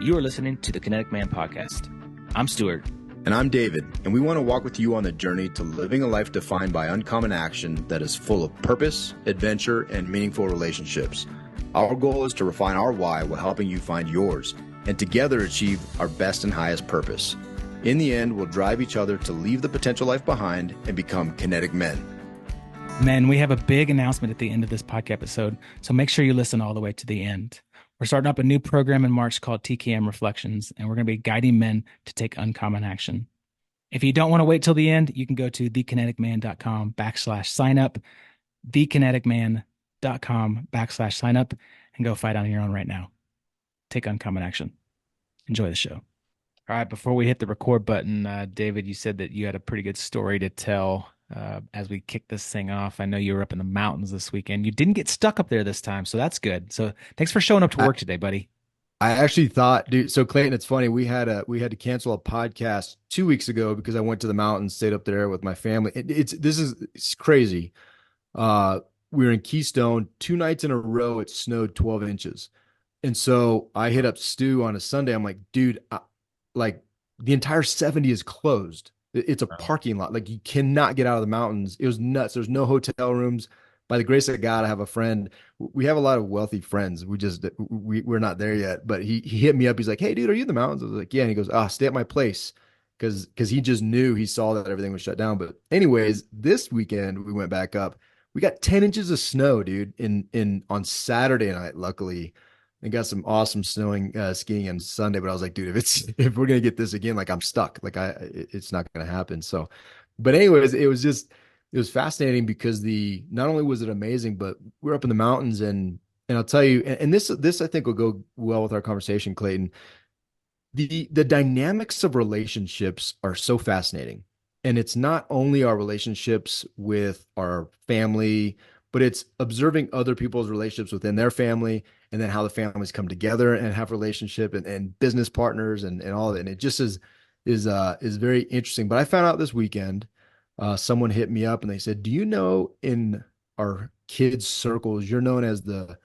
You are listening to the Kinetic Man Podcast. I'm Stuart. And I'm David, and we want to walk with you on the journey to living a life defined by uncommon action that is full of purpose, adventure, and meaningful relationships. Our goal is to refine our why while helping you find yours, and together achieve our best and highest purpose. In the end, we'll drive each other to leave the potential life behind and become kinetic men. Men, we have a big announcement at the end of this podcast episode, so make sure you listen all the way to the end. We're starting up a new program in March called TKM Reflections, and we're going to be guiding men to take uncommon action. If you don't want to wait till the end, you can go to thekineticman.com/sign-up, thekineticman.com/sign-up, and go fight on your own right now. Take uncommon action. Enjoy the show. All right, before we hit the record button, David, you said that you had a pretty good story to tell as we kick this thing off. I know you were up in the mountains this weekend. You didn't get stuck up there this time, so that's good. So thanks for showing up to work today, buddy. I actually thought, dude, so Clayton, it's funny. We had to cancel a podcast 2 weeks ago because I went to the mountains, stayed up there with my family. It's crazy. We were in Keystone 2 nights in a row. It snowed 12 inches. And so I hit up Stu on a Sunday. I'm like, dude, like the entire 70 is closed. It's a parking lot. Like you cannot get out of the mountains. It was nuts. There's no hotel rooms. By the grace of God, I have a friend. We have a lot of wealthy friends. We're not there yet, but he hit me up. He's like, hey dude, are you in the mountains? I was like, yeah. And he goes, stay at my place. Cause he just knew, he saw that everything was shut down. But anyways, this weekend we went back up. We got 10 inches of snow, dude, on Saturday night, luckily. And got some awesome skiing on Sunday, but I was like, dude, if we're gonna get this again, like I'm stuck. Like it's not gonna happen. So, but anyways, it was fascinating because not only was it amazing, but we're up in the mountains and I'll tell you, and this I think will go well with our conversation, Clayton. The dynamics of relationships are so fascinating, and it's not only our relationships with our family, but it's observing other people's relationships within their family, and then how the families come together and have relationship and business partners and all of it. And it just is very interesting. But I found out this weekend, someone hit me up and they said, do you know in our kids' circles, you're known as the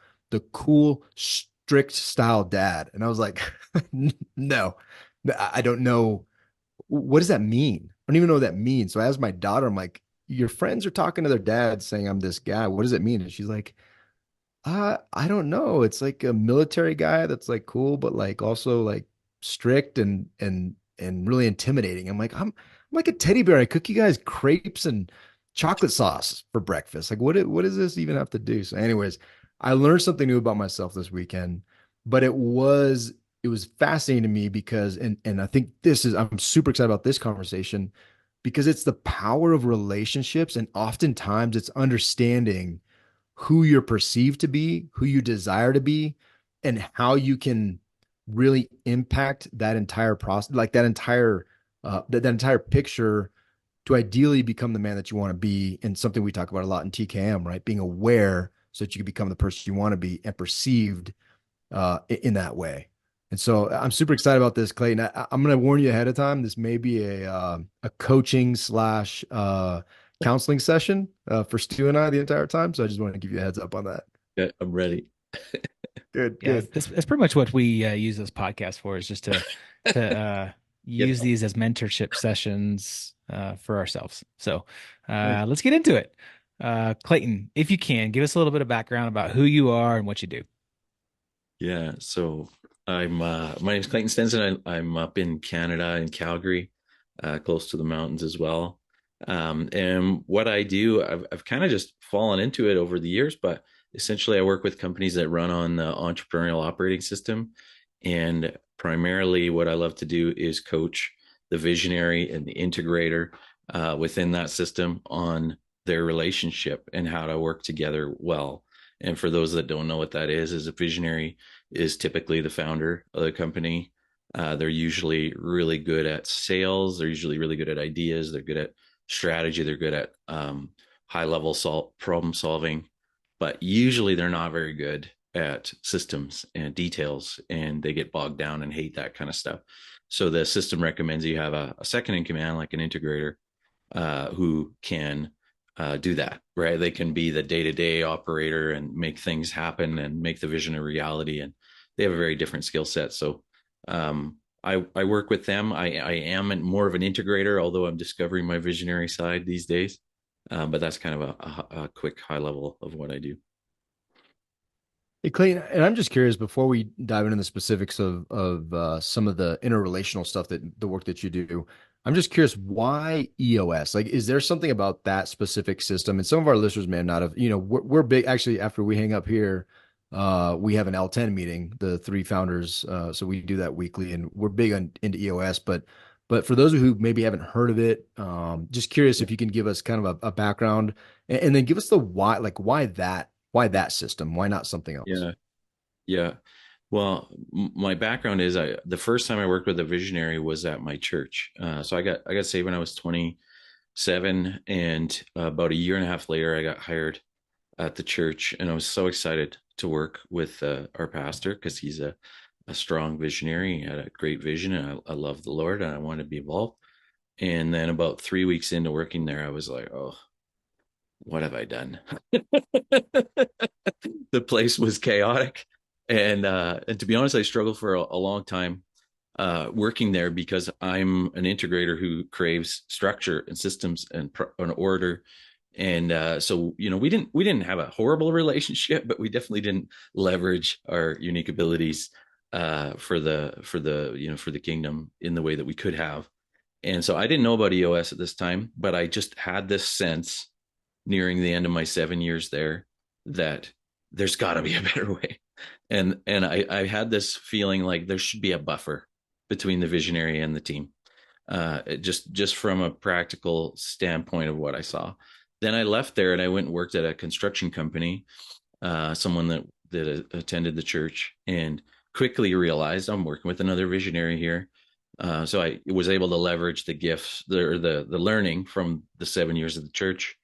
cool, strict style dad? And I was like, no, I don't know. What does that mean? I don't even know what that means. So I asked my daughter, I'm like, your friends are talking to their dad saying I'm this guy. What does it mean? And she's like, I don't know. It's like a military guy that's like cool, but like also like strict and really intimidating. I'm like a teddy bear. I cook you guys crepes and chocolate sauce for breakfast. Like what does this even have to do? So anyways, I learned something new about myself this weekend, but it was fascinating to me because, and I think I'm super excited about this conversation because it's the power of relationships. And oftentimes it's understanding who you're perceived to be, who you desire to be, and how you can really impact that entire process, like that entire picture to ideally become the man that you want to be. And something we talk about a lot in TKM, right? Being aware so that you can become the person you want to be and perceived in that way. And so I'm super excited about this, Clayton. I'm going to warn you ahead of time. This may be a coaching / counseling session for Stu and I the entire time. So I just wanted to give you a heads up on that. Yeah, I'm ready. Good. That's pretty much what we use this podcast for, is just to use these as mentorship sessions for ourselves. So let's get into it. Clayton, if you can, give us a little bit of background about who you are and what you do. Yeah. So my name is Clayton Stenson. I'm up in Canada, in Calgary, close to the mountains as well. And what I do, I've kind of just fallen into it over the years, but essentially I work with companies that run on the entrepreneurial operating system. And primarily what I love to do is coach the visionary and the integrator within that system on their relationship and how to work together well. And for those that don't know what that is a visionary is typically the founder of the company. They're usually really good at sales. They're usually really good at ideas. They're good at strategy. They're good at high level problem solving, but usually they're not very good at systems and details, and they get bogged down and hate that kind of stuff. So the system recommends you have a second in command, like an integrator, who can do that, right? They can be the day-to-day operator and make things happen and make the vision a reality. And they have a very different skill set. So I work with them. I am more of an integrator, although I'm discovering my visionary side these days. But that's kind of a quick high level of what I do. Hey, Clayton, and I'm just curious before we dive into the specifics of some of the interrelational stuff that the work that you do. I'm just curious why EOS? Like, is there something about that specific system? And some of our listeners may not have, we're big actually after we hang up here, we have an L10 meeting, the three founders. So we do that weekly and we're big into EOS, but for those who maybe haven't heard of it, just curious if you can give us kind of a background and then give us the why, like why that system? Why not something else? Yeah, yeah. Well, my background is the first time I worked with a visionary was at my church. So I got saved when I was 27, and about a year and a half later, I got hired at the church, and I was so excited to work with our pastor because he's a strong visionary. He had a great vision, and I love the Lord, and I wanted to be involved. And then about 3 weeks into working there, I was like, oh, what have I done? The place was chaotic, and to be honest, I struggled for a long time working there because I'm an integrator who craves structure and systems and an order. And so, we didn't have a horrible relationship, but we definitely didn't leverage our unique abilities for the kingdom in the way that we could have. And so I didn't know about EOS at this time, but I just had this sense nearing the end of my 7 years there that there's got to be a better way. And I had this feeling like there should be a buffer between the visionary and the team, just from a practical standpoint of what I saw. Then I left there and I went and worked at a construction company, someone that attended the church, and quickly realized I'm working with another visionary here. So I was able to leverage the gifts, the learning from the 7 years of the church,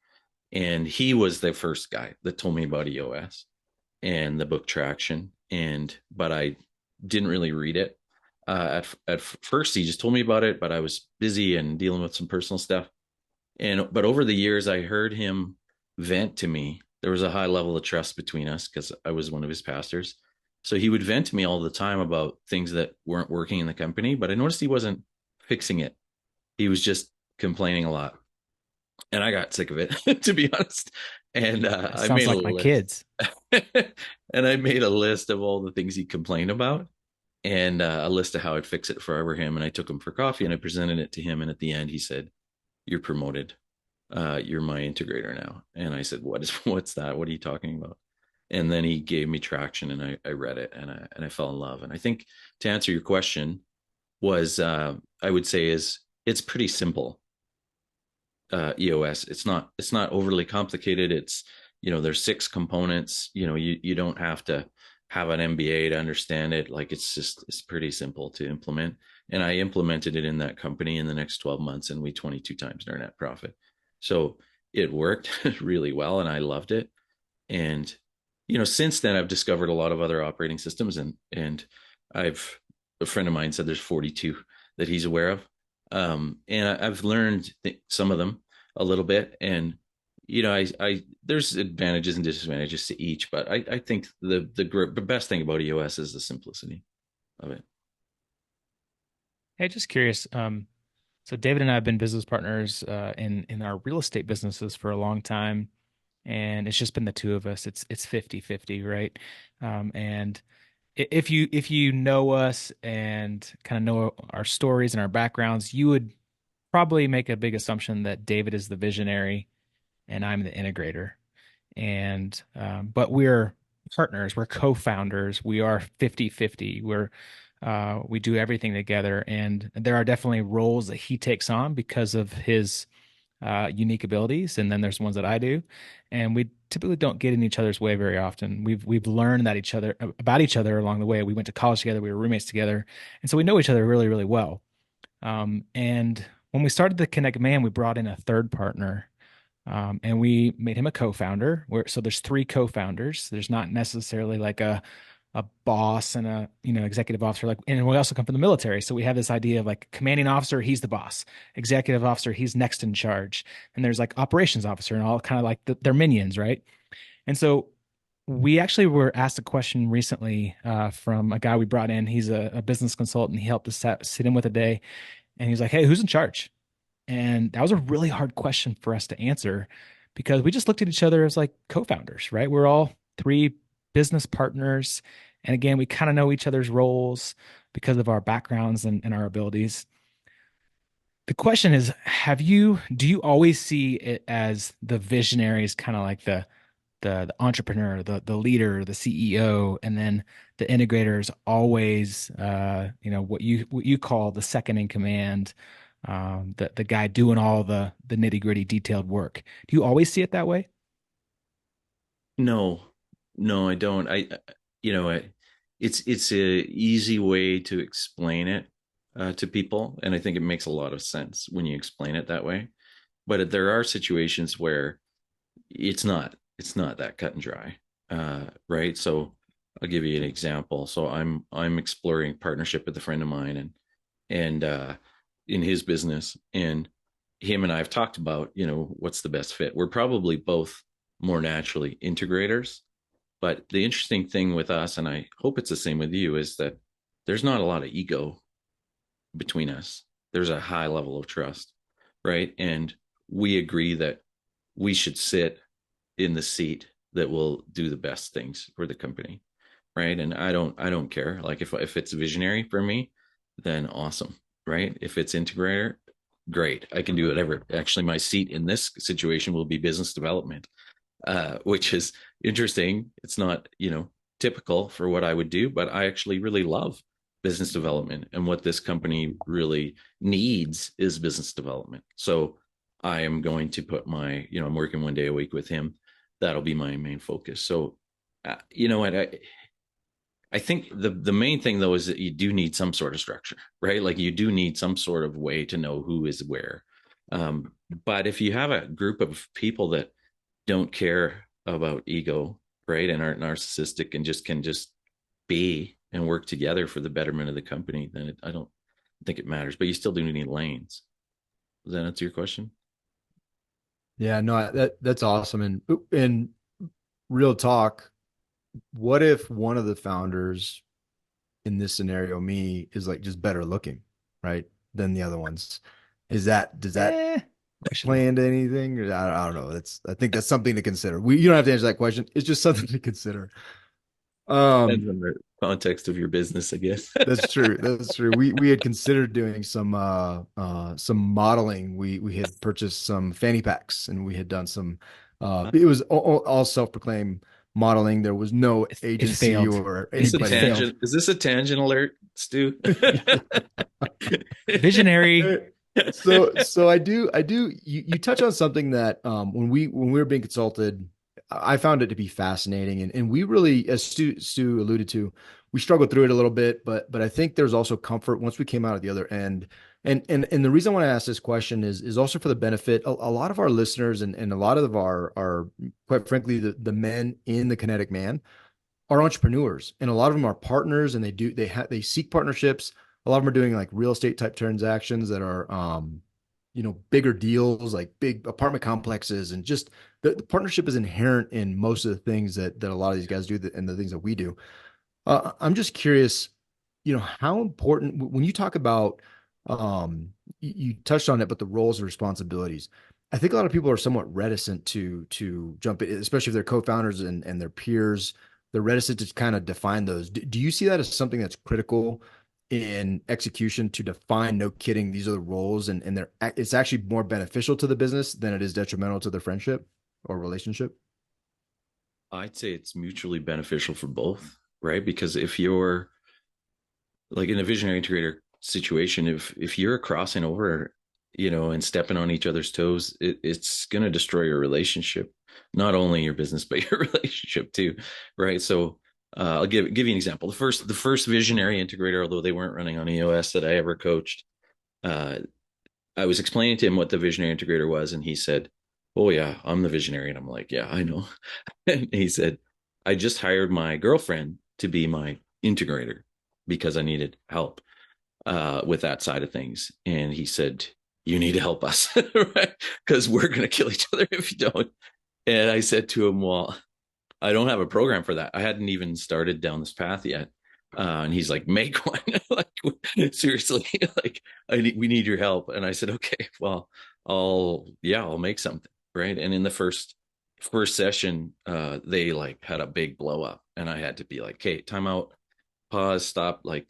and he was the first guy that told me about EOS and the book Traction. But I didn't really read it. At first, he just told me about it, but I was busy and dealing with some personal stuff. But over the years, I heard him vent to me. There was a high level of trust between us because I was one of his pastors. So he would vent to me all the time about things that weren't working in the company, but I noticed he wasn't fixing it. He was just complaining a lot, and I got sick of it, to be honest. And That I sounds made a like my list, kids. and I made a list of all the things he complained about, and a list of how I'd fix it for him. And I took him for coffee, and I presented it to him. And at the end, he said, "You're promoted. You're my integrator now." And I said, what's that? What are you talking about? And then he gave me Traction, and I read it, and I fell in love. And I think to answer your question was, I would say is it's pretty simple. EOS. It's not overly complicated. There's six components. You don't have to have an MBA to understand it. Like it's pretty simple to implement. And I implemented it in that company in the next 12 months, and we 22 times our net profit. So it worked really well, and I loved it. And since then I've discovered a lot of other operating systems, and I've a friend of mine said there's 42 that he's aware of. And I've learned some of them a little bit, and I there's advantages and disadvantages to each, but I think the best thing about EOS is the simplicity of it. Hey, just curious. So David and I have been business partners in our real estate businesses for a long time, and it's just been the two of us. It's 50-50, right? And if you know us and kind of know our stories and our backgrounds, you would probably make a big assumption that David is the visionary and I'm the integrator. And but we're partners, we're co-founders, we are 50-50. We do everything together, and there are definitely roles that he takes on because of his unique abilities, and then there's ones that I do, and we typically don't get in each other's way very often. We've learned that each other about each other along the way. We went to college together, we were roommates together, and so we know each other really, really well. And when we started the Connect Man, we brought in a third partner, and we made him a co-founder. So there's three co-founders. There's not necessarily like a boss and a executive officer, like, and we also come from the military, so we have this idea of like commanding officer, he's the boss, executive officer, he's next in charge, and there's like operations officer and all kind of like they're minions, right? And so we actually were asked a question recently from a guy we brought in. He's a business consultant. He helped us sit in with a day, and he's like, "Hey, who's in charge?" And that was a really hard question for us to answer because we just looked at each other as like co-founders, right? We're all three business partners. And again, we kind of know each other's roles because of our backgrounds and our abilities. The question is, do you always see it as the visionaries, kind of like the entrepreneur, the leader, the CEO, and then the integrators always, what you call the second in command, the guy doing all the nitty gritty detailed work. Do you always see it that way? No, no, I don't. You know, it's a easy way to explain it to people, and I think it makes a lot of sense when you explain it that way. But there are situations where it's not that cut and dry, right? So I'll give you an example. So I'm exploring partnership with a friend of mine, and in his business, and him and I have talked about, what's the best fit. We're probably both more naturally integrators, but the interesting thing with us, and I hope it's the same with you, is that there's not a lot of ego between us. There's a high level of trust, right? And we agree that we should sit in the seat that will do the best things for the company, right? And I don't care. Like if it's visionary for me, then awesome, right? If it's integrator, great. I can do whatever. Actually, my seat in this situation will be business development, which is interesting. It's not, typical for what I would do, but I actually really love business development. And what this company really needs is business development. So I am going to put I'm working 1 day a week with him. That'll be my main focus. So, you know what? I think the main thing though is that you do need some sort of structure, right? Like you do need some sort of way to know who is where. But if you have a group of people that don't care about ego, right, and aren't narcissistic and just can just be and work together for the betterment of the company, then I don't think it matters. But you still do need lanes. Does that answer your question? Yeah, no, that's awesome. And real talk, what if one of the founders in this scenario, me, is like just better looking, right, than the other ones? Does that Questionable. play into anything? I don't know. I think that's something to consider. You don't have to answer that question. It's just something to consider. Depends Um, on the context of your business, I guess. that's true. That's true. We had considered doing some modeling. We had purchased some fanny packs and we had done some it was all self-proclaimed modeling. There was no It agency failed. or It anybody. failed. Is this a tangent alert, Stu? Visionary. So I do you touch on something that when we were being consulted, I found it to be fascinating, and we really, as Stu alluded to, we struggled through it a little bit, but I think there's also comfort once we came out at the other end. And the reason I want to ask this question is also for the benefit a lot of our listeners and a lot of our quite frankly the men in the Kinetic Man are entrepreneurs, and a lot of them are partners, and they seek partnerships. A lot of them are doing like real estate type transactions that are bigger deals, like big apartment complexes, and just the partnership is inherent in most of the things that a lot of these guys do and the things that we do. I'm just curious, how important when you talk about you touched on it, but the roles and responsibilities. I think a lot of people are somewhat reticent to jump in, especially if they're co-founders and their peers. They're reticent to kind of define those. Do you see that as something that's critical in execution to define, no kidding, these are the roles and it's actually more beneficial to the business than it is detrimental to the friendship or relationship? I'd say it's mutually beneficial for both, right? Because if you're like in a visionary integrator situation, if you're crossing over, and stepping on each other's toes, it's going to destroy your relationship, not only your business but your relationship too, right? So I'll give you an example. The first visionary integrator, although they weren't running on EOS that I ever coached, uh, I was explaining to him what the visionary integrator was, and he said, "Oh yeah, I'm the visionary." And I'm like, "Yeah, I know." And he said, "I just hired my girlfriend to be my integrator because I needed help with that side of things." And he said, "You need to help us, right? Because we're going to kill each other if you don't." And I said to him, "Well, I don't have a program for that. I hadn't even started down this path yet. And he's like, make one. Like, seriously, like, we need your help. And I said, okay, well, I'll make something. Right. And in the first session, they like had a big blow up, and I had to be like, okay, time out, pause, stop. Like,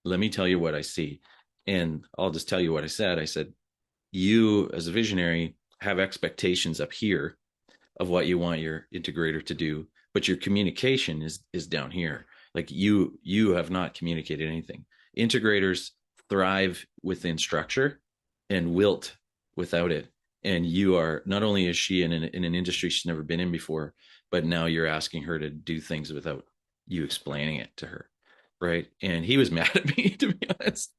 let me tell you what I see. And I'll just tell you what I said. I said, you as a visionary have expectations up here of what you want your integrator to do, but your communication is down here. Like, you have not communicated anything. Integrators thrive within structure and wilt without it. And you are, not only is she in an industry she's never been in before, but now you're asking her to do things without you explaining it to her. Right. And he was mad at me, to be honest.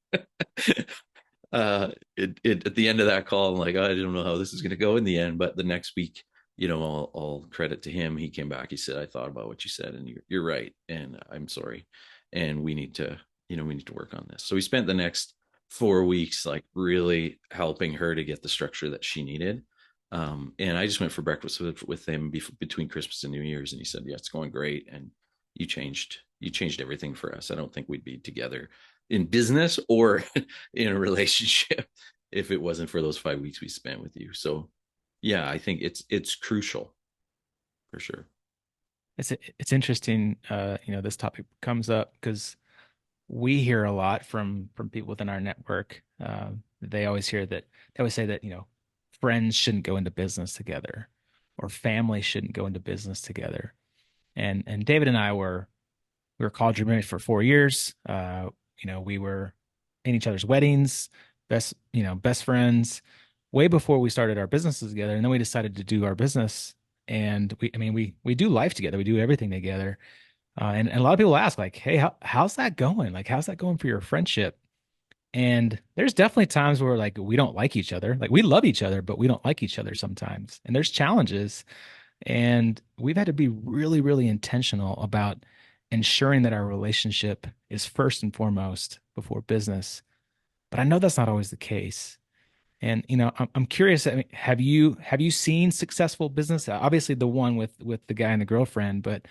At the end of that call, I'm like, I don't know how this is going to go in the end. But the next week, all credit to him. He came back. He said, I thought about what you said, and you're right, and I'm sorry, and we need to, we need to work on this. So we spent the next 4 weeks like really helping her to get the structure that she needed. And I just went for breakfast with him between Christmas and New Year's, and he said, yeah, it's going great, and you changed everything for us. I don't think we'd be together in business or in a relationship if it wasn't for those 5 weeks we spent with you. So yeah, I think it's crucial for sure. It's interesting, this topic comes up because we hear a lot from people within our network. They always say that, friends shouldn't go into business together, or family shouldn't go into business together. And David and I we were college roommates for 4 years. We were in each other's weddings, best friends, way before we started our businesses together. And then we decided to do our business, and we do life together. We do everything together. And a lot of people ask, like, hey, how's that going? Like, how's that going for your friendship? And there's definitely times where, like, we don't like each other. Like, we love each other, but we don't like each other sometimes. And there's challenges. And we've had to be really, really intentional about ensuring that our relationship is first and foremost before business. But I know that's not always the case. And I'm curious. I mean, have you seen successful business? Obviously, the one with the guy and the girlfriend. But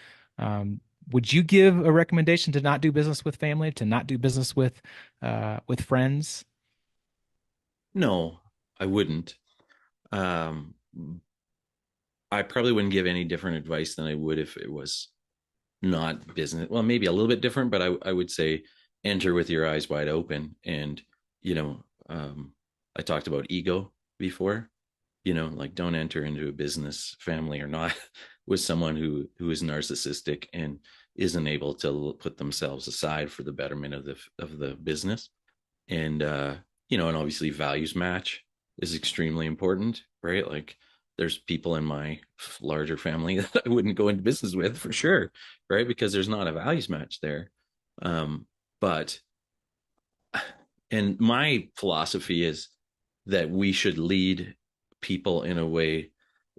would you give a recommendation to not do business with family, to not do business with friends? No, I wouldn't. Um, I probably wouldn't give any different advice than I would if it was not business. Well, maybe a little bit different, but I would say enter with your eyes wide open. And, you know, um, I talked about ego before, like, don't enter into a business, family or not, with someone who is narcissistic and isn't able to put themselves aside for the betterment of the business. And and obviously values match is extremely important, right? Like, there's people in my larger family that I wouldn't go into business with for sure, right? Because there's not a values match there. But and my philosophy is that we should lead people in a way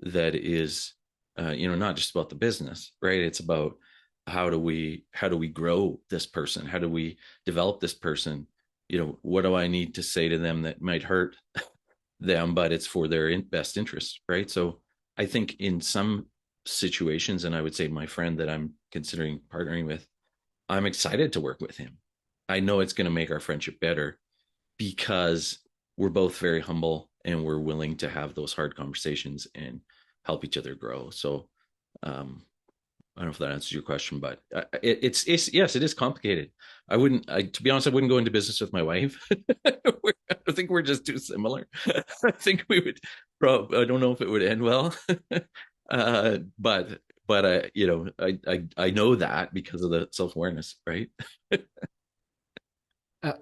that is not just about the business, right? It's about how do we grow this person, how do we develop this person, what do I need to say to them that might hurt them, but it's for their best interest, right? So I think in some situations, and I would say my friend that I'm considering partnering with, I'm excited to work with him. I know it's going to make our friendship better because we're both very humble and we're willing to have those hard conversations and help each other grow. So I don't know if that answers your question, but it's yes, it is complicated. To be honest, I wouldn't go into business with my wife. I think we're just too similar. I think we would I don't know if it would end well. But I know that because of the self-awareness, right?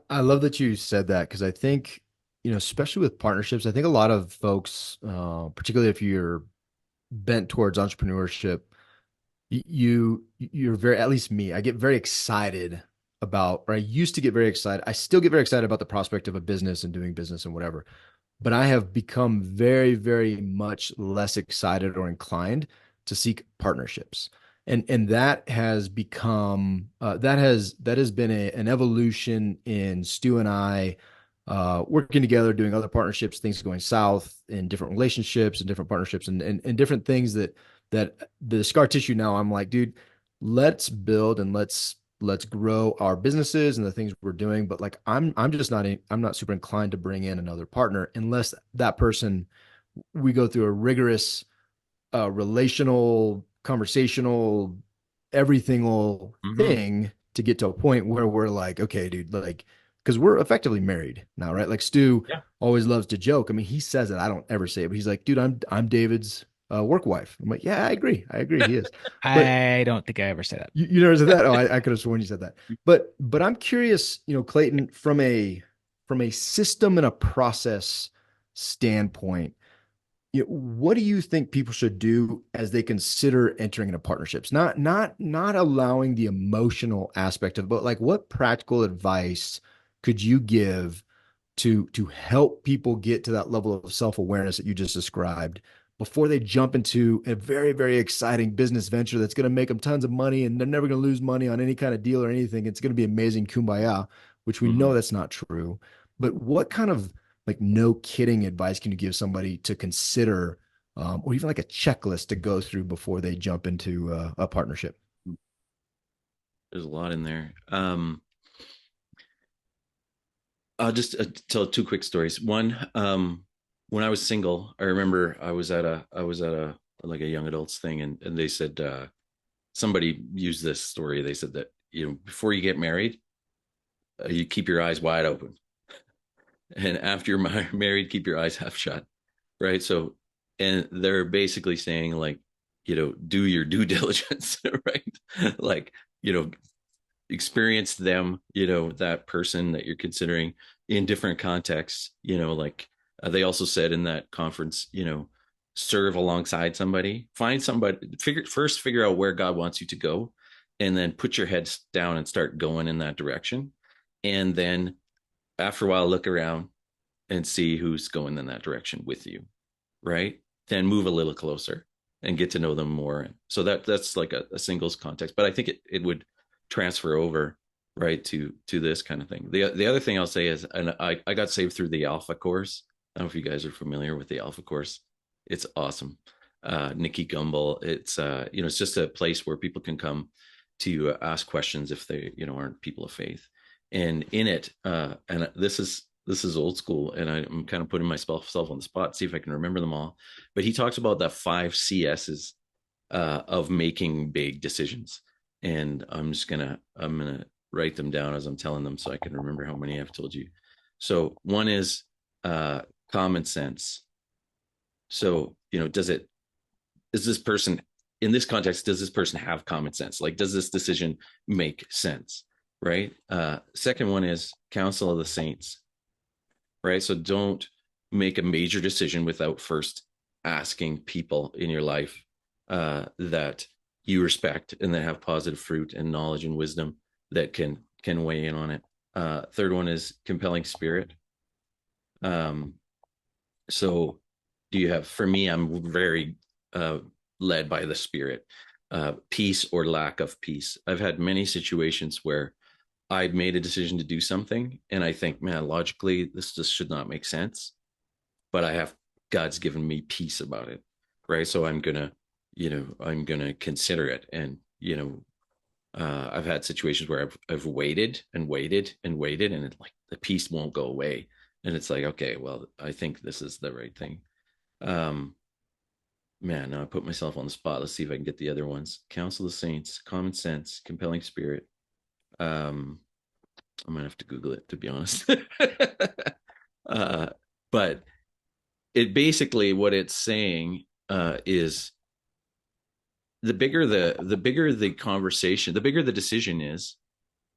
I love that you said that because I think, especially with partnerships, I think a lot of folks, particularly if you're bent towards entrepreneurship, you're very, at least me, I get very excited about, or I used to get very excited. I still get very excited about the prospect of a business and doing business and whatever, but I have become very, very much less excited or inclined to seek partnerships. And that has become that has been an evolution in Stu and I working together, doing other partnerships, things going south in different relationships and different partnerships and different things that that the scar tissue now, I'm like, dude, let's build and let's grow our businesses and the things we're doing. But like, I'm just not, I'm not super inclined to bring in another partner unless that person, we go through a rigorous relational, conversational, everything Mm-hmm. thing to get to a point where we're like, okay, dude, like, because we're effectively married now, right? Like Stu Yeah. always loves to joke. I mean, he says it. I don't ever say it, but he's like, dude, I'm David's work wife. I'm like, yeah, I agree. I agree. He is. But I don't think I ever said that. you never said that. Oh, I could have sworn you said that. But I'm curious, Clayton, from a system and a process standpoint, what do you think people should do as they consider entering into partnerships? Not allowing the emotional aspect of it, but like what practical advice could you give to help people get to that level of self-awareness that you just described before they jump into a very, very exciting business venture that's going to make them tons of money and they're never going to lose money on any kind of deal or anything. It's going to be amazing kumbaya, which we know Mm-hmm. that's not true. But what kind of like no kidding advice can you give somebody to consider, or even like a checklist to go through before they jump into a partnership? There's a lot in there. I'll just tell two quick stories. One, when I was single, I remember I was at a like a young adults thing, and they said somebody used this story. They said that before you get married, you keep your eyes wide open, and after you're married, keep your eyes half shut. Right. So, and they're basically saying like, do your due diligence, right? Like, you know, experience them, that person that you're considering in different contexts, like they also said in that conference, serve alongside somebody, find somebody, figure out where God wants you to go, and then put your heads down and start going in that direction. And then after a while, look around and see who's going in that direction with you, right? Then move a little closer and get to know them more. So that's like a singles context, but I think it would transfer over right to this kind of thing. The other thing I'll say is, and I got saved through the Alpha course. I don't know if you guys are familiar with the Alpha course. It's awesome. Nikki Gumbel. It's just a place where people can come to ask questions if they aren't people of faith. And in it, and this is old school, and I'm kind of putting myself on the spot, see if I can remember them all. But he talks about the 5 CSs of making big decisions, and I'm gonna write them down as I'm telling them so I can remember how many I've told you. So one is common sense. So is this person in this context? Does this person have common sense? Like, does this decision make sense? Right. Second one is counsel of the saints, right? So don't make a major decision without first asking people in your life that you respect and that have positive fruit and knowledge and wisdom that can weigh in on it. Third one is compelling spirit. Um, so do you have? For me, I'm very led by the spirit. Peace or lack of peace. I've had many situations where I've made a decision to do something and I think, man, logically, this just should not make sense. But God's given me peace about it. Right. So I'm gonna consider it. And, I've had situations where I've waited and waited and waited and like the peace won't go away. And it's like, okay, well, I think this is the right thing. Um, Man, now I put myself on the spot. Let's see if I can get the other ones. Counsel of the Saints, common sense, compelling spirit. Um, I'm gonna have to Google it to be honest. uh, but it basically what it's saying is the bigger the conversation, the bigger the decision is,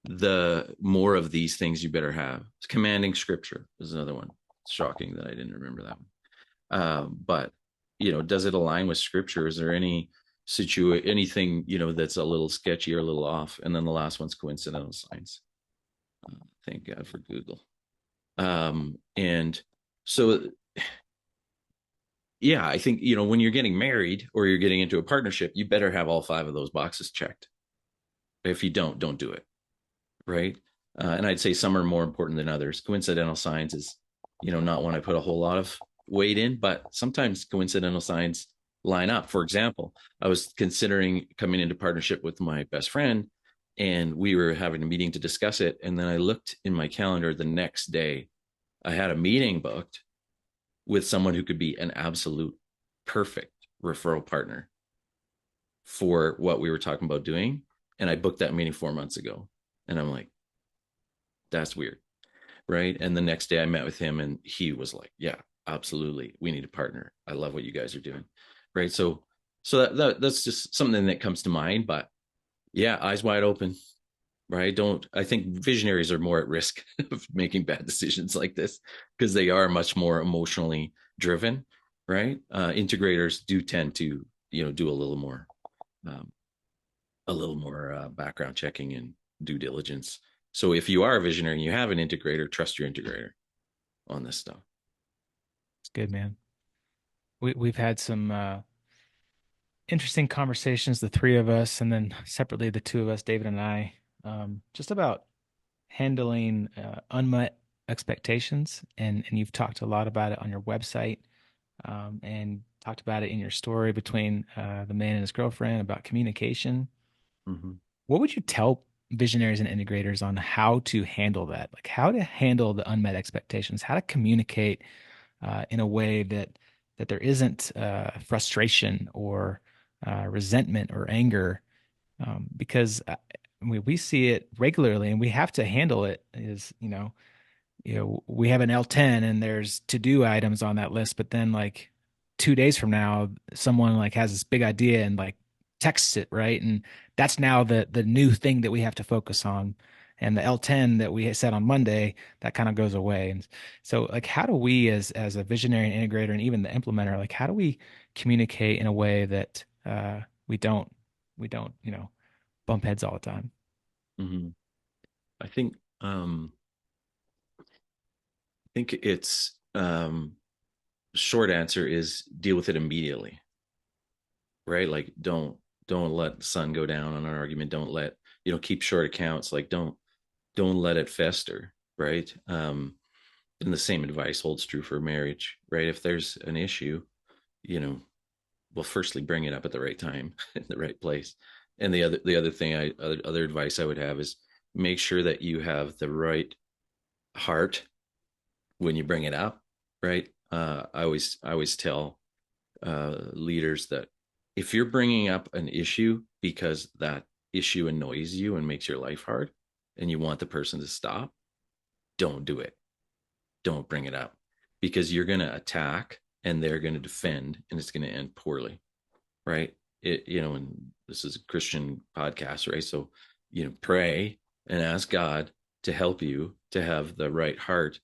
the more of these things you better have. Commanding scripture is another one. It's shocking that I didn't remember that one. But does it align with scripture? Is there anything that's a little sketchy or a little off? And then the last one's coincidental signs. Thank God for Google. And so, yeah, I think, when you're getting married or you're getting into a partnership, you better have all 5 of those boxes checked. If you don't do it. Right. And I'd say some are more important than others. Coincidental signs is, not one I put a whole lot of weight in, but sometimes coincidental signs line up. For example, I was considering coming into partnership with my best friend, and we were having a meeting to discuss it. And then I looked in my calendar the next day. I had a meeting booked with someone who could be an absolute perfect referral partner for what we were talking about doing. And I booked that meeting 4 months ago. And I'm like, that's weird. Right. And the next day I met with him and he was like, yeah, absolutely. We need a partner. I love what you guys are doing. Right. So that's just something that comes to mind. But yeah, eyes wide open. Right. I think visionaries are more at risk of making bad decisions like this because they are much more emotionally driven. Right. Integrators do tend to, do um, a little more background checking and due diligence. So if you are a visionary and you have an integrator, trust your integrator on this stuff. It's good, man. We've had some interesting conversations, the three of us, and then separately the two of us, David and I, just about handling unmet expectations. And you've talked a lot about it on your website, and talked about it in your story between the man and his girlfriend about communication. Mm-hmm. What would you tell visionaries and integrators on how to handle that? Like how to handle the unmet expectations, how to communicate in a way that there isn't frustration or resentment or anger, because we see it regularly and we have to handle it. Is we have an L10 and there's to do items on that list, but then like 2 days from now, someone like has this big idea and like texts it, right? And that's now the new thing that we have to focus on. And the L10 that we said on Monday, that kind of goes away. And so like how do we as a visionary and integrator and even the implementer, like how do we communicate in a way that we don't, bump heads all the time? Mm-hmm. I think it's short answer is deal with it immediately, right? Like don't let the sun go down on an argument. Don't let keep short accounts. Like don't let it fester, right? And the same advice holds true for marriage, right? If there's an issue, you know, well, firstly bring it up at the right time in the right place. And the other thing other advice I would have is make sure that you have the right heart when you bring it up, right? I always tell leaders that if you're bringing up an issue because that issue annoys you and makes your life hard, and you want the person to stop, don't do it. Don't bring it up because you're going to attack and they're going to defend, and it's going to end poorly, right? And this is a Christian podcast, right? So, pray and ask God to help you to have the right heart,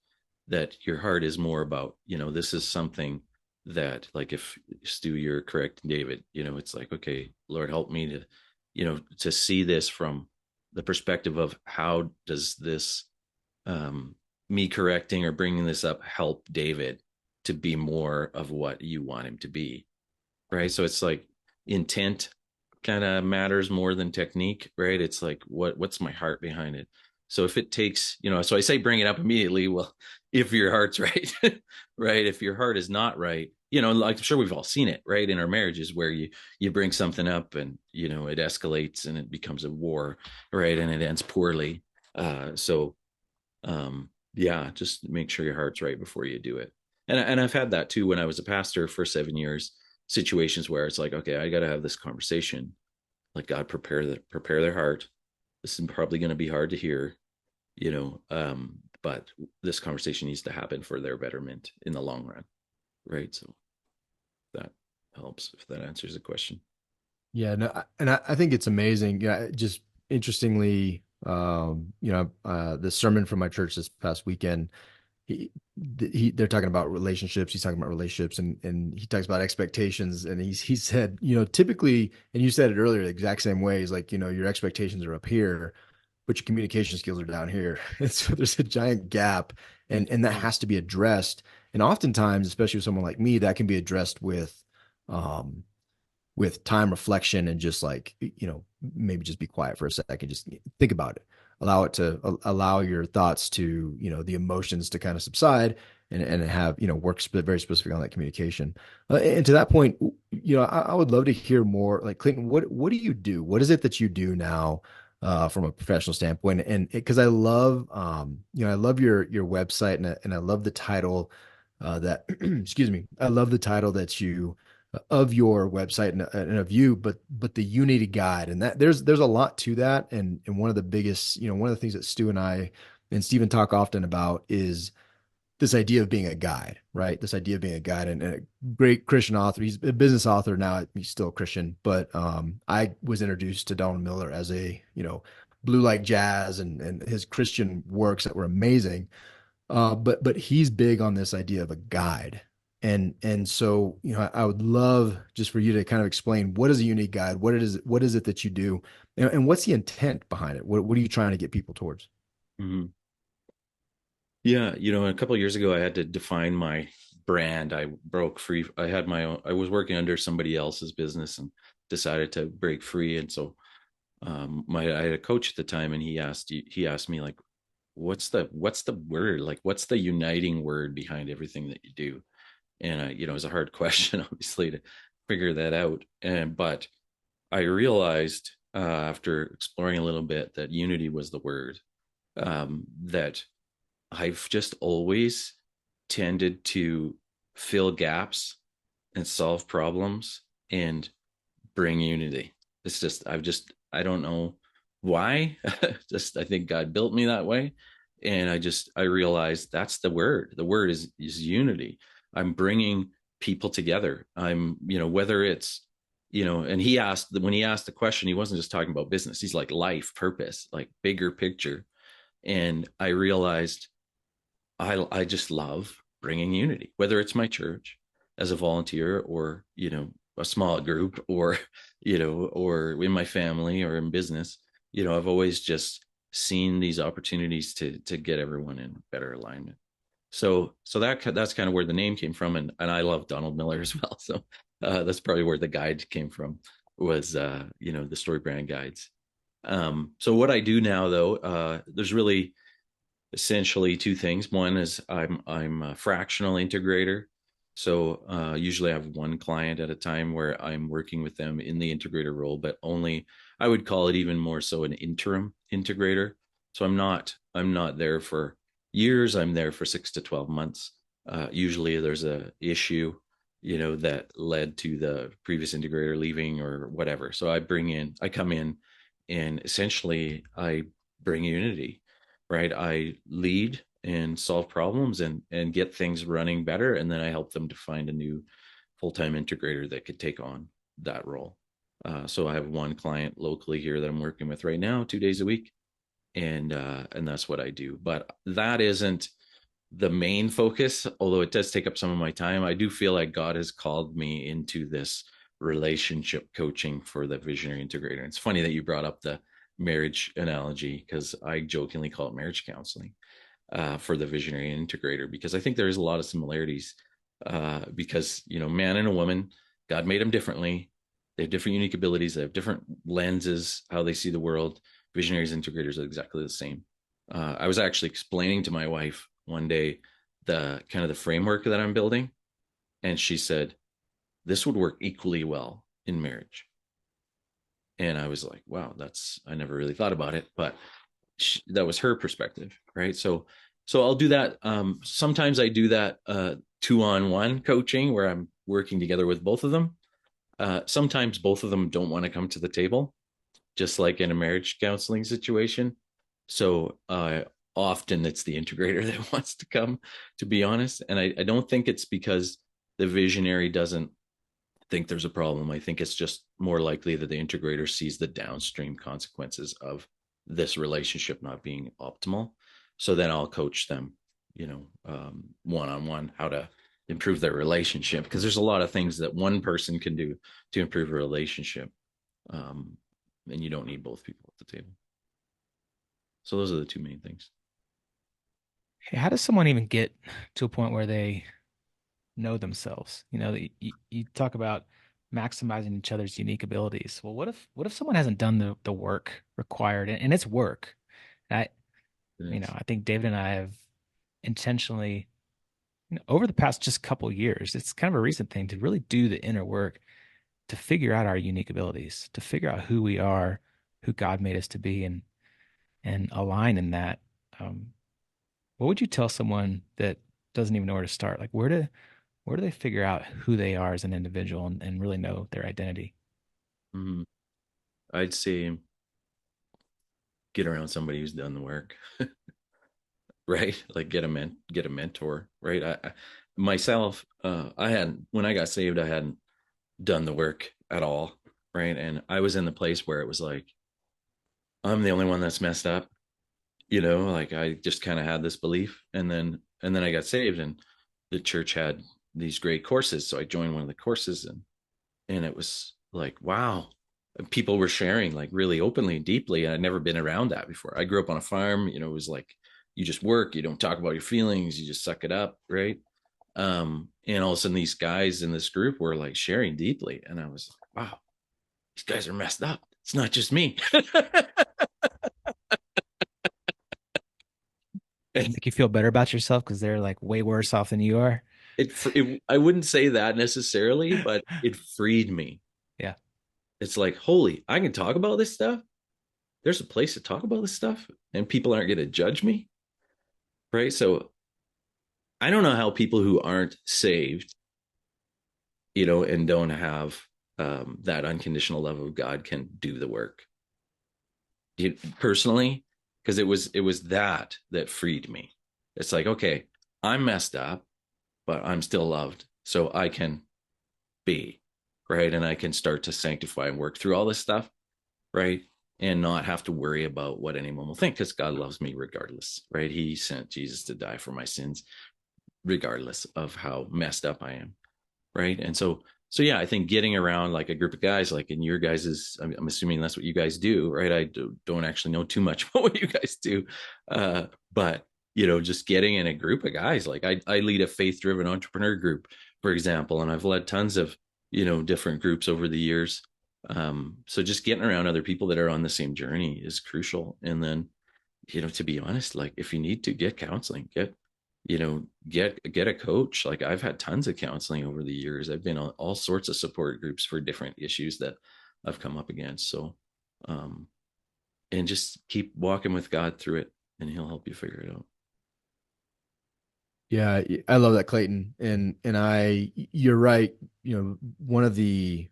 that your heart is more about, this is something that, like, if Stu, you're correct, David, it's like, okay, Lord, help me to, to see this from the perspective of how does this, me correcting or bringing this up help David to be more of what you want him to be, right? So it's like intent kind of matters more than technique, right? It's like what's my heart behind it. So if it takes, so I say bring it up immediately. Well, if your heart's right, right? If your heart is not right, like I'm sure we've all seen it, right? In our marriages where you bring something up and it escalates and it becomes a war, right? And it ends poorly. So yeah, just make sure your heart's right before you do it. And I've had that too when I was a pastor for 7 years, situations where it's like, okay, I got to have this conversation. Like, God, prepare their heart. This is probably going to be hard to hear, but this conversation needs to happen for their betterment in the long run, right? So that helps, if that answers the question. Yeah, no, and I think it's amazing. Yeah, just interestingly, the sermon from my church this past weekend, they're talking about relationships. He's talking about relationships, and he talks about expectations. And he said, typically, and you said it earlier, the exact same way. He's like, your expectations are up here, but your communication skills are down here. And so there's a giant gap, and that has to be addressed. And oftentimes, especially with someone like me, that can be addressed with time reflection and just like, maybe just be quiet for a second, just think about it, allow your thoughts to, the emotions to kind of subside and have, work very specific on that communication. And to that point, I would love to hear more. Like Clayton, what do you do? What is it that you do now from a professional standpoint? And because I love, I love your website, and I love the title that, excuse me, I love the title that you of your website and of you, but the Unity Guide, and that there's a lot to that, and one of the biggest, one of the things that Stu and I and Stephen talk often about is this idea of being a guide, right? This idea of being a guide, and a great Christian author. He's a business author now. He's still a Christian, but I was introduced to Donald Miller as a, blue like jazz and his Christian works that were amazing. But he's big on this idea of a guide. And so, I would love just for you to kind of explain what is a unique guide, what is it that you do, and what's the intent behind it? What are you trying to get people towards? Mhm. Yeah, a couple of years ago, I had to define my brand. I broke free. I had my own. I was working under somebody else's business and decided to break free. And so, I had a coach at the time, and he asked me like, what's the word? Like, what's the uniting word behind everything that you do? And it was a hard question, obviously, to figure that out. But I realized after exploring a little bit that unity was the word. That I've just always tended to fill gaps and solve problems and bring unity. I don't know why. Just, I think God built me that way. And I realized that's the word. The word is unity. I'm bringing people together. Whether it's, and when he asked the question, he wasn't just talking about business. He's like life, purpose, like bigger picture. And I realized I just love bringing unity, whether it's my church as a volunteer or, a small group or, or in my family or in business. I've always just seen these opportunities to get everyone in better alignment. So that's kind of where the name came from. And I love Donald Miller as well. So that's probably where the guide came from, was, the story brand guides. So what I do now, though, there's really essentially two things. One is I'm a fractional integrator. So usually I have one client at a time where I'm working with them in the integrator role, but only, I would call it even more so, an interim integrator. So I'm not there for years. I'm there for 6 to 12 months. Usually there's a issue, that led to the previous integrator leaving or whatever. So I come in, and essentially I bring unity, right? I lead and solve problems and get things running better, and then I help them to find a new full-time integrator that could take on that role. So I have one client locally here that I'm working with right now, 2 days a week, and that's what I do. But that isn't the main focus, although it does take up some of my time. I do feel like God has called me into this relationship coaching for the visionary integrator. And it's funny that you brought up the marriage analogy, because I jokingly call it marriage counseling for the visionary integrator, because I think there is a lot of similarities. Because, man and a woman, God made them differently. They have different unique abilities. They have different lenses, how they see the world. Visionaries, integrators are exactly the same. I was actually explaining to my wife one day the kind of the framework that I'm building, and she said, "This would work equally well in marriage." And I was like, "Wow, I never really thought about it," but that was her perspective, right? So I'll do that. Sometimes I do that 2-on-1 coaching where I'm working together with both of them. Sometimes both of them don't want to come to the table, just like in a marriage counseling situation. So often it's the integrator that wants to come, to be honest. And I don't think it's because the visionary doesn't think there's a problem. I think it's just more likely that the integrator sees the downstream consequences of this relationship not being optimal. So then I'll coach them, one-on-one, how to improve their relationship, because there's a lot of things that one person can do to improve a relationship. And you don't need both people at the table. So those are the two main things. Hey, how does someone even get to a point where they know themselves? You talk about maximizing each other's unique abilities. Well, what if someone hasn't done the work required, and it's work. I I think David and I have intentionally, over the past just couple years, it's kind of a recent thing to really do the inner work. to figure out our unique abilities, to figure out who we are, who God made us to be, and align in that. Um, what would you tell someone that doesn't even know where to start? Like where do they figure out who they are as an individual and really know their identity? Mhm. I'd say get around somebody who's done the work, right? Like get a mentor, right? I myself, I hadn't when I got saved, I hadn't done the work at all, right? And I was in the place where it was like I'm the only one that's messed up, like I just kind of had this belief, and then I got saved, and the church had these great courses, so I joined one of the courses, and it was like, wow, people were sharing like really openly and deeply, and I'd never been around that before. I grew up on a farm, it was like you just work, you don't talk about your feelings, you just suck it up, right? And all of a sudden these guys in this group were like sharing deeply, and I was like, wow, these guys are messed up, it's not just me. And Make you feel better about yourself because they're like way worse off than you are. I wouldn't say that necessarily, but it freed me. Yeah. It's like, holy, I can talk about this stuff. There's a place to talk about this stuff, and people aren't going to judge me, right? So I don't know how people who aren't saved, and don't have that unconditional love of God can do the work. Personally, because it was that freed me. It's like, okay, I'm messed up, but I'm still loved, so I can be right, and I can start to sanctify and work through all this stuff, right, and not have to worry about what anyone will think, because God loves me regardless, right? He sent Jesus to die for my sins regardless of how messed up I am, right? And so yeah, I think getting around like a group of guys, like in your guys's, I'm assuming that's what you guys do, right? I don't actually know too much about what you guys do, but just getting in a group of guys, like I lead a faith-driven entrepreneur group, for example, and I've led tons of different groups over the years. So just getting around other people that are on the same journey is crucial. And then to be honest, like if you need to get counseling, get a coach. Like I've had tons of counseling over the years. I've been on all sorts of support groups for different issues that I've come up against. So um and just keep walking with God through it, and he'll help you figure it out. Yeah, I love that, Clayton. You're right. One of the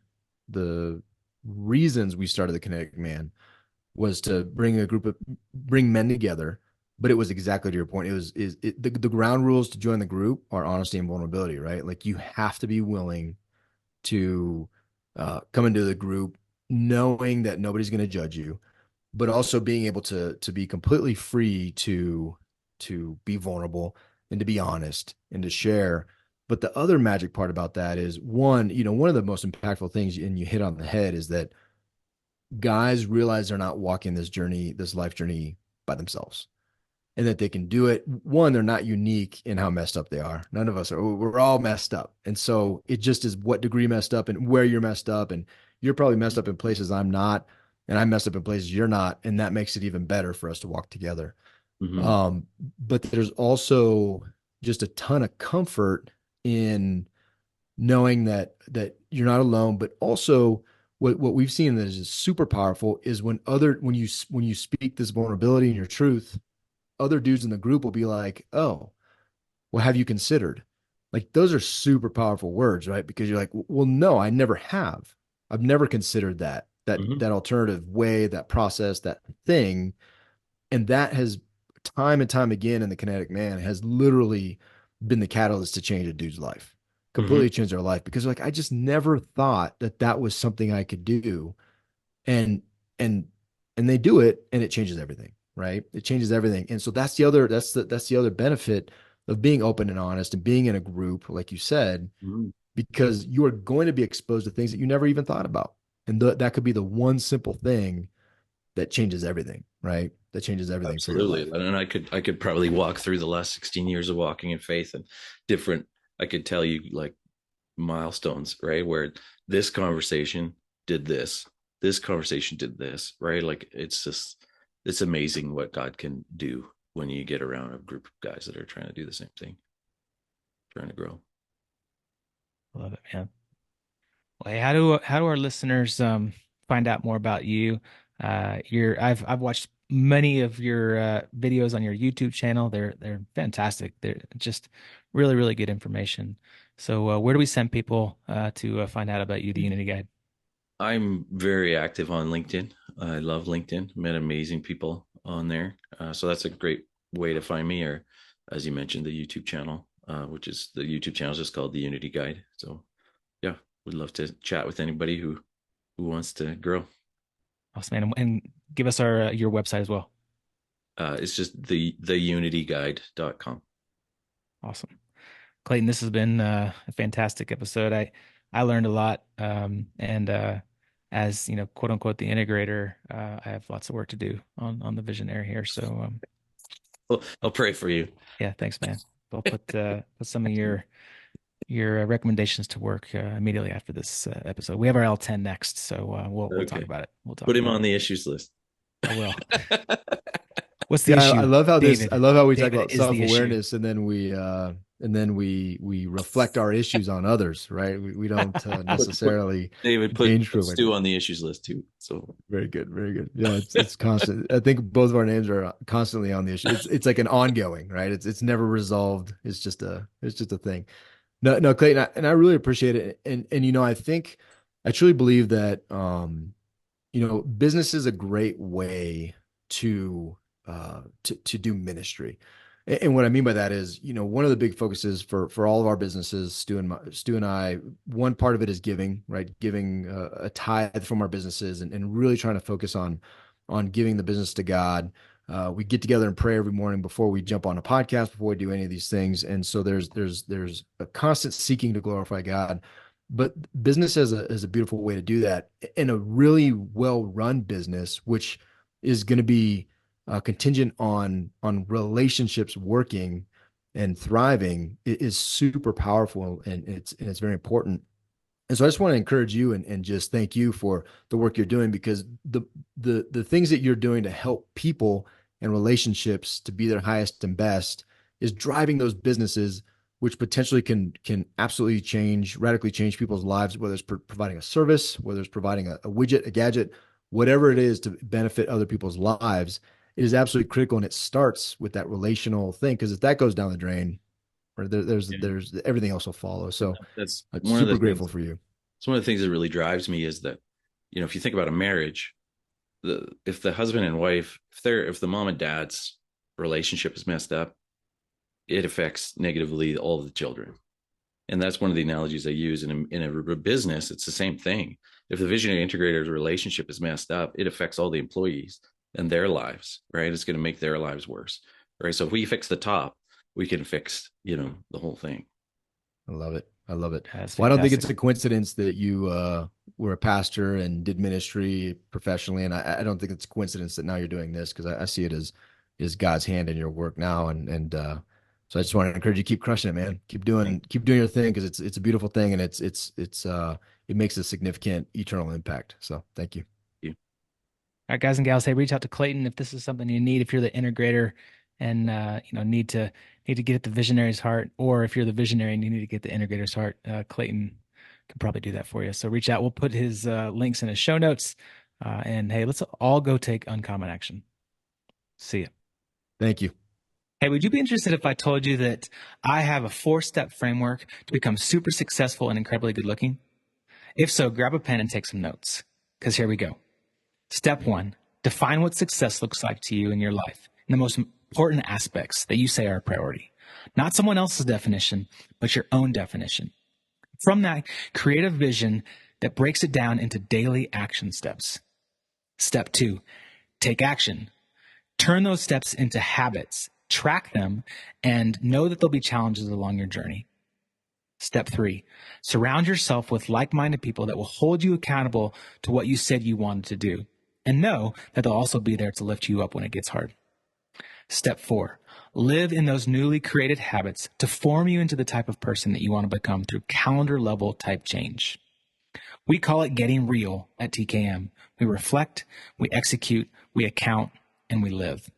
reasons we started the Kinetic Man was to bring men together. But it was exactly to your point. It was is it, the ground rules to join the group are honesty and vulnerability, right? Like you have to be willing to come into the group knowing that nobody's going to judge you, but also being able to be completely free to be vulnerable and to be honest and to share. But the other magic part about that is one of the most impactful things, and you hit on the head, is that guys realize they're not walking this life journey by themselves, and that they can do it. One, they're not unique in how messed up they are. None of us are. We're all messed up. And so it just is what degree messed up and where you're messed up. And you're probably messed up in places I'm not, and I'm messed up in places you're not. And that makes it even better for us to walk together. Mm-hmm. But there's also just a ton of comfort in knowing that you're not alone, but also what we've seen that is super powerful is when you speak this vulnerability and your truth, other dudes in the group will be like, "Oh, well, have you considered?" Like those are super powerful words, right? Because you're like, "Well, no, I never have. I've never considered that Mm-hmm. that alternative way, that process, that thing." And that has time and time again in the Kinetic Man has literally been the catalyst to change a dude's life, Mm-hmm. completely change their life, because like I just never thought that was something I could do, and and and they do it, and it changes everything, right? It changes everything. And so that's the other benefit of being open and honest and being in a group, like you said, Mm-hmm. because you are going to be exposed to things that you never even thought about, and that could be the one simple thing that changes everything, right? That changes everything for your Absolutely. life. And I could probably walk through the last 16 years of walking in faith and different, I could tell you like milestones, right? Where this conversation did this conversation did this, right? Like it's amazing what God can do when you get around a group of guys that are trying to do the same thing, trying to grow. I love it, man. Well, hey, how do our listeners find out more about you? I've watched many of your videos on your YouTube channel. They're fantastic. They're just really good information. So where do we send people to find out about you, the Unity Guide? I'm very active on LinkedIn. I love LinkedIn. Met amazing people on there. So that's a great way to find me. Or, as you mentioned, the YouTube channel, which is the YouTube channel is just called the Unity Guide. So yeah, would love to chat with anybody who wants to grow. Awesome, man. And give us our your website as well. It's just theunityguide.com. Awesome. Clayton, this has been a fantastic episode. I learned a lot, and as you know, quote unquote, the integrator, I have lots of work to do on the visionary here. So Well, I'll pray for you. yeah, thanks, man. I'll put some of your recommendations to work immediately after this episode. We have our L10 next, so we'll talk Okay. about it. We'll talk Put him about on it. the issues list. I will. What's the Yeah, I issue, love how I David? love how we talk David about is the issue. self-awareness and then we reflect our issues on others, right? We don't Put necessarily David, change put for like Stu on the issues list too. So very good, very good. Yeah, it's constant. I think both of our names are constantly on the issue. It's like an ongoing, right? It's never resolved. It's just a thing. No, Clayton, and I really appreciate it. And I think I truly believe that business is a great way to to do ministry. And what I mean by that is, one of the big focuses for all of our businesses, Stu and I, one part of it is giving, right? Giving a tithe from our businesses and really trying to focus on giving the business to God. We get together and pray every morning before we jump on a podcast, before we do any of these things. And so there's a constant seeking to glorify God. But business is a beautiful way to do that in a really well run business, which is going to be contingent on relationships working and thriving. It is super powerful and it's very important. And so I just want to encourage you and just thank you for the work you're doing, because the things that you're doing to help people and relationships to be their highest and best is driving those businesses, which potentially can absolutely radically change people's lives, whether it's providing a service, whether it's providing a widget, a gadget, whatever it is to benefit other people's lives. It is absolutely critical, and it starts with that relational thing, because if that goes down the drain, or there's everything else will follow. So that's I'm one of the super grateful things. for you. It's one of the things that really drives me is that, if you think about a marriage, if the husband and wife, if the mom and dad's relationship is messed up, it affects negatively all of the children. And that's one of the analogies I use in a business. It's the same thing. If the visionary integrator's relationship is messed up, it affects all the employees and their lives, right? It's going to make their lives worse, right? So if we fix the top, we can fix, the whole thing. I love it. I love it. That's Well, I don't think it's fantastic. a coincidence that you were a pastor and did ministry professionally, and I don't think it's a coincidence that now you're doing this, because I see it as God's hand in your work now, and so I just want to encourage you to keep crushing it, man. Keep doing your thing, because it's a beautiful thing, and it makes a significant eternal impact. So thank you. All right, guys and gals, hey, reach out to Clayton if this is something you need. If you're the integrator and need to get at the visionary's heart, or if you're the visionary and you need to get the integrator's heart, Clayton can probably do that for you. So reach out. We'll put his links in his show notes. And hey, let's all go take uncommon action. See ya. Thank you. Hey, would you be interested if I told you that I have a 4-step framework to become super successful and incredibly good looking? If so, grab a pen and take some notes, because here we go. Step 1, define what success looks like to you in your life and the most important aspects that you say are a priority. Not someone else's definition, but your own definition. From that, create a vision that breaks it down into daily action steps. Step 2, take action. Turn those steps into habits, track them, and know that there'll be challenges along your journey. Step 3, surround yourself with like-minded people that will hold you accountable to what you said you wanted to do, and know that they'll also be there to lift you up when it gets hard. Step 4, live in those newly created habits to form you into the type of person that you want to become through calendar level type change. We call it getting real at TKM. We reflect, we execute, we account, and we live.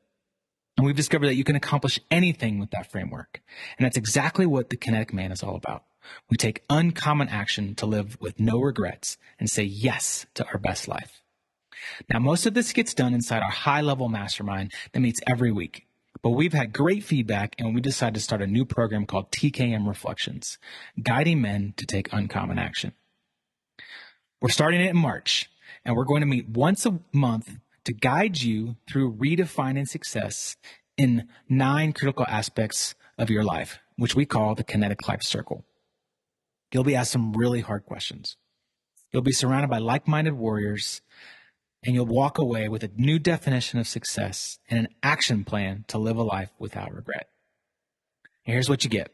And we've discovered that you can accomplish anything with that framework. And that's exactly what the Kinetic Man is all about. We take uncommon action to live with no regrets and say yes to our best life. Now, most of this gets done inside our high-level mastermind that meets every week. But we've had great feedback, and we decided to start a new program called TKM Reflections, guiding men to take uncommon action. We're starting it in March, and we're going to meet once a month to guide you through redefining success in 9 critical aspects of your life, which we call the Kinetic Life Circle. You'll be asked some really hard questions. You'll be surrounded by like-minded warriors, and you'll walk away with a new definition of success and an action plan to live a life without regret. And here's what you get.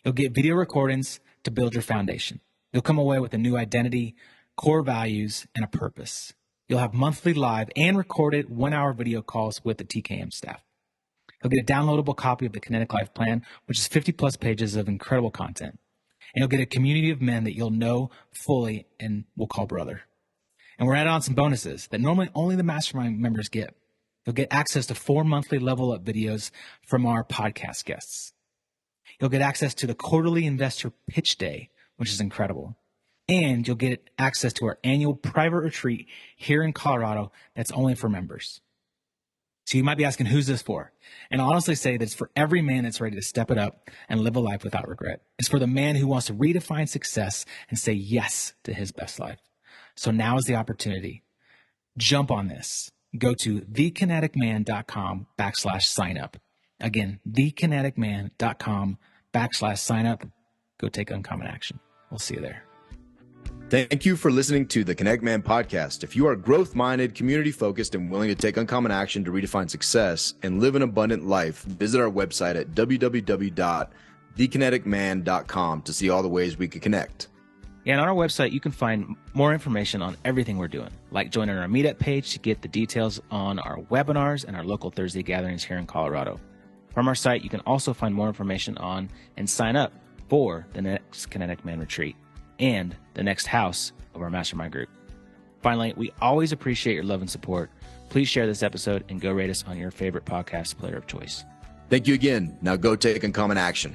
You'll get video recordings to build your foundation. You'll come away with a new identity, core values, and a purpose. You'll have monthly live and recorded 1-hour video calls with the TKM staff. You'll get a downloadable copy of the Kinetic Life Plan, which is 50 plus pages of incredible content. And you'll get a community of men that you'll know fully and will call brother. And we're adding on some bonuses that normally only the mastermind members get. You'll get access to 4 monthly level up videos from our podcast guests. You'll get access to the quarterly investor pitch day, which is incredible. And you'll get access to our annual private retreat here in Colorado that's only for members. So you might be asking, who's this for? And I'll honestly say that it's for every man that's ready to step it up and live a life without regret. It's for the man who wants to redefine success and say yes to his best life. So now is the opportunity. Jump on this. Go to thekineticman.com/sign up. Again, thekineticman.com/sign up. Go take uncommon action. We'll see you there. Thank you for listening to the Kinetic Man podcast. If you are growth-minded, community-focused, and willing to take uncommon action to redefine success and live an abundant life, visit our website at www.thekineticman.com to see all the ways we can connect. And on our website, you can find more information on everything we're doing, like joining our meetup page to get the details on our webinars and our local Thursday gatherings here in Colorado. From our site, you can also find more information on and sign up for the next Kinetic Man retreat and the next house of our mastermind group. Finally, we always appreciate your love and support. Please share this episode and go rate us on your favorite podcast player of choice. Thank you again. Now go take uncommon action.